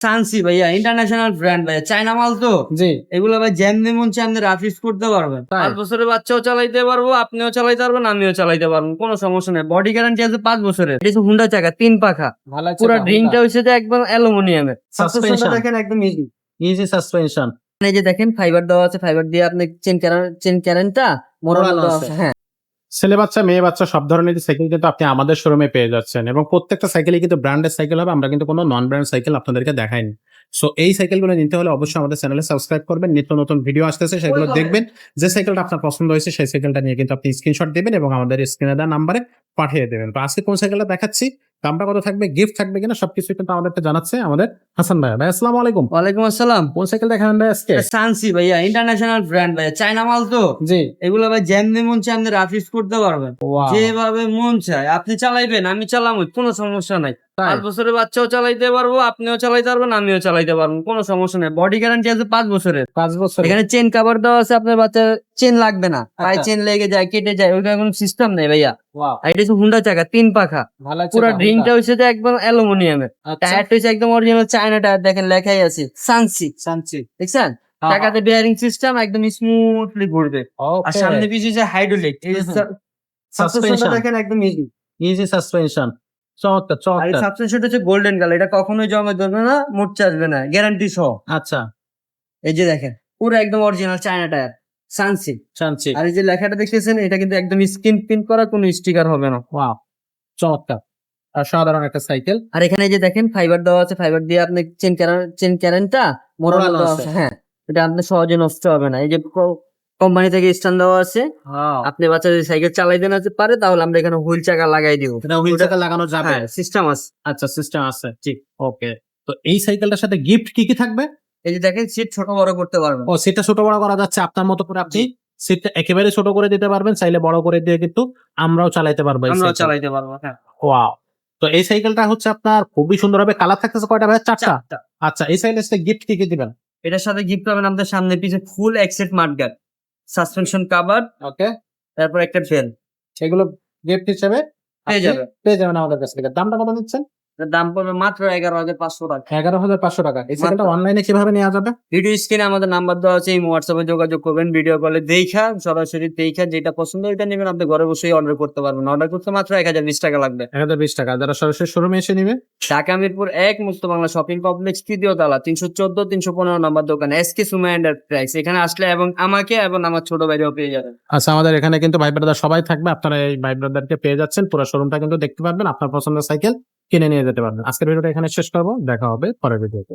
সানসি ভাইয়া international brand ভাইয়া, China মাল তো। জি। এগুলো ভাই যেমনি মন চায় আপনি রাফ ইউজ করতে পারবেন। তাই? 5 বছরের বাচ্চাও চালাইতে পারবো, আপনিও চালাইতে পারবেন, আমিও চালাইতে পারবো, কোনো সমস্যা নেই। বডি গ্যারান্টি আছে 5 বছরের। এটা হচ্ছে হুন্ডা চাকা 3 পাখা, ভালো আছে পুরো এটা, ড্রিংটা Honda। হচ্ছে যে একদম অ্যালুমিনিয়ামের। সাসপেনশনটা Suspension। দেখেন একদম ইজি। Easy suspension. এই যে দেখেন ফাইবার দেওয়া আছে, ফাইবার দিয়ে আপনি চেন ক্যারেন্টটা মোড়ানো মোড়ানো দেওয়া আছে। আছে। হ্যাঁ, ছেলে বাচ্চা মেয়ে বাচ্চা সব ধরনের সাইকেল কিন্তু আপনি আমাদের শোরুমে পেয়ে যাচ্ছেন এবং প্রত্যেকটা সাইকেলই কিন্তু ব্র্যান্ডের সাইকেল হবে। আমরা কিন্তু কোনো নন ব্র্যান্ড সাইকেল আপনাদেরকে দেখাইনি। সো এই সাইকেলগুলো নিতে হলে অবশ্যই আমাদের চ্যানেলে সাবস্ক্রাইব করবেন। নিত্য নতুন ভিডিও আসতেছে, সেগুলো দেখবেন। যে সাইকেলটা আপনার পছন্দ হয়েছে সেই সাইকেলটা নিয়ে কিন্তু আপনি স্ক্রিনশট দিবেন এবং আমাদের স্ক্রিনে দেওয়া নাম্বারে পাঠিয়ে দেবেন। তো আজকে কোন সাইকেলটা দেখাচ্ছি, দামটা কত থাকবে, গিফট থাকবে কিনা, সবকিছু কিন্তু আমাদেরকে জানাচ্ছে আমাদের হাসান ভাই। ভাই আসসালামু আলাইকুম। ওয়ালাইকুম আসসালাম। কোন সাইকেল দেখাবেন ভাই আজকে? সানসি ভাইয়া ইন্টারন্যাশনাল ব্র্যান্ড ভাইয়া, চায়না মাল তো। জি। এগুলো ভাই যেমনি মন চায় আপনি রাফ ইউজ করতে পারবেন। ওয়াও। যেভাবে মন চায় আপনি চালাইবেন, আমি চালাবো, কোনো সমস্যা নাই। তাই? 5 বছরের বাচ্চাও চালাইতে পারবো, আপনিও চালাইতে পারবেন, আমিও চালাইতে পারবো, কোনো সমস্যা নাই। বডি গ্যারান্টি আছে 5 বছরের। 5 বছর। এখানে চেন কভার দেওয়া আছে, আপনার বাচ্চার চেন লাগবে না, পায়ে আচ্ছা। চেন লেগে যায়, কেটে যায়, ওইটা কোনো সিস্টেম নেই ভাইয়া। ওয়াও। আর এটা হচ্ছে হুন্ডা চাকা 3 পাখা, ভালো আছে পুরো এটা, ড্রিংটা Honda। হচ্ছে যে একদম অ্যালুমিনিয়ামের। আচ্ছা। টায়ারটা হচ্ছে একদম অরিজিনাল চায়না টায়ার, দেখেন লেখাই আছে সানসি। সানসি। দেখছেন হ্যাঁ, চাকাতে বেয়ারিং সিস্টেম একদম স্মুথলি ঘুরবে। আর ওকে। সামনে পিছনে যে হাইড্রোলিক, এই হুম, হুম। সাসপেনশনটা Suspension। দেখেন একদম ইজি। Easy suspension. চমৎকার আর এই চমৎকার। সাসপেনশনটা হচ্ছে গোল্ডেন কালার, এটা কখনোই জমে ধরবে না, মুড়ছে আসবে না, গ্যারান্টি সহ। আচ্ছা। এই যে দেখেন পুরো একদম অরিজিনাল চায়না টায়ার সানসি। শানছি। আর এই যে লেখাটা দেখতেছেন, এটা কিন্তু একদম স্ক্রিন প্রিন্ট করা, কোনো স্টিকার হবে না। ওয়াও। চমৎকার। সাধারণ একটা সাইকেল। আর এখানে এই যে দেখেন ফাইবার দেওয়া আছে, ফাইবার দিয়ে আপনি চেন ক্যারেন্টটা মোড়ানো মোড়ানো দেওয়া আছে। আছে। হ্যাঁ, এটা আপনি সহজে নষ্ট হবে না। এই যে কোম্পানি থেকে স্ট্যান্ড দেওয়া আছে, ওয়াও। আপনি বাচ্চা যদি সাইকেল চালাইতে না পারে তাহলে আমরা এখানে হুইল চাকা লাগাই দিব। এটা হুইল চাকা লাগানো যাবে? হ্যাঁ, সিস্টেম আছে। আচ্ছা, সিস্টেম আছে। জি। ওকে। তো এই সাইকেলটার সাথে গিফট কি কি থাকবে? এই যে দেখেন সিট ছোট বড় করতে পারবেন। ও, সিটটা ছোট বড় করা যাচ্ছে আপনার মতো করে, আপনি জি। সিটটা একেবারে ছোট করে দিতে পারবেন, চাইলে বড় করে দিয়ে কিন্তু আমরাও চালাতে পারবো এই আমরাও সাইকেল। চালাইতে পারবো। হ্যাঁ, ওয়াও। তো এই সাইকেলটা হচ্ছে আপনার খুবই সুন্দর হবে। কালার থাকতেছে কয়টা ভাই? 4টা। 4টা। আচ্ছা, এই সাইকেলের সাথে গিফট কি কি দিবেন? এটার সাথে গিফট পাবেন আপনার সামনে পিছে ফুল এক্সেট মাডগার্ড, সাসপেনশন কভার, ওকে। তারপর একটা ফেল সেগুলো গিফট হিসেবে পেয়ে যাবে। পেয়ে যাবেন আমাদের কাছ থেকে। দামটা কত নিচ্ছেন? এটার দাম পড়বে মাত্র 11,500 টাকা। 11,500 টাকা। এই সাইকেলটা মাত্র। অনলাইনে কিভাবে নেওয়া যাবে? ভিডিও স্ক্রিনে আমাদের নাম্বার দেওয়া আছে, এই হোয়াটসঅ্যাপে যোগাযোগ করবেন, ভিডিও কলে দেখা সরাসরি দেখা যেটা পছন্দ ওইটা নেবেন, আপনি ঘরে বসেই অর্ডার করতে পারবেন। অর্ডার করতে মাত্র 1020 টাকা লাগবে। 1020 টাকা। যারা সরাসরি শোরুমে এসে নিবে? ঢাকা মিরপুর 1 মুক্ত বাংলা শপিং কমপ্লেক্স, 3য় তলা, 314-315 নম্বর দোকান, এসকে সুমা এন্টারপ্রাইজ। এখানে আসলে এবং আমাকে এবং আমার ছোট ভাইরাও পেয়ে যাবেন। আচ্ছা, আমাদের এখানে কিন্তু ভাই ব্রাদার সবাই থাকবে। আপনারা এই ভাই ব্রাদারকে পেয়ে যাচ্ছেন। পুরো শোরুমটা কিন্তু দেখতে পারবেন। আপনার পছন্দের সাইকেল কিনে নিয়ে যেতে পারবেন। আজকের ভিডিওটা এখানে শেষ করব। দেখা হবে পরের ভিডিওতে।